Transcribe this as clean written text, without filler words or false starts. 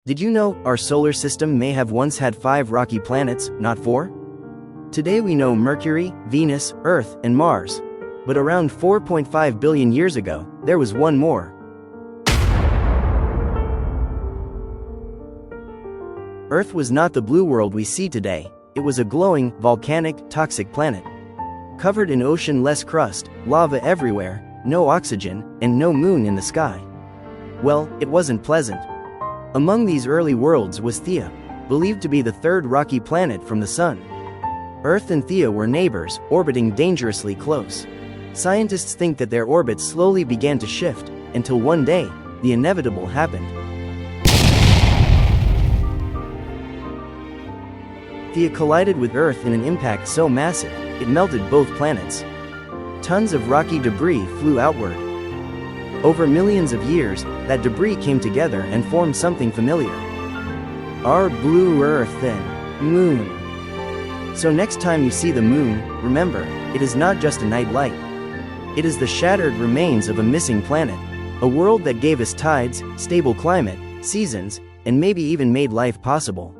Did you know our solar system may have once had 5 rocky planets, not 4? Today we know Mercury, Venus, Earth, and Mars. But around 4.5 billion years ago, there was one more. Earth was not the blue world we see today. It was a glowing, volcanic, toxic planet. Covered in ocean-less crust, lava everywhere, no oxygen, and no moon in the sky. Well, it wasn't pleasant. Among these early worlds was Theia, believed to be the third rocky planet from the Sun. Earth and Theia were neighbors, orbiting dangerously close. Scientists think that their orbits slowly began to shift, until one day, the inevitable happened. Theia collided with Earth in an impact so massive, it melted both planets. Tons of rocky debris flew outward. Over millions of years, that debris came together and formed something familiar. Our blue Earth and Moon. So next time you see the Moon, remember, it is not just a night light. It is the shattered remains of a missing planet, a world that gave us tides, stable climate, seasons, and maybe even made life possible.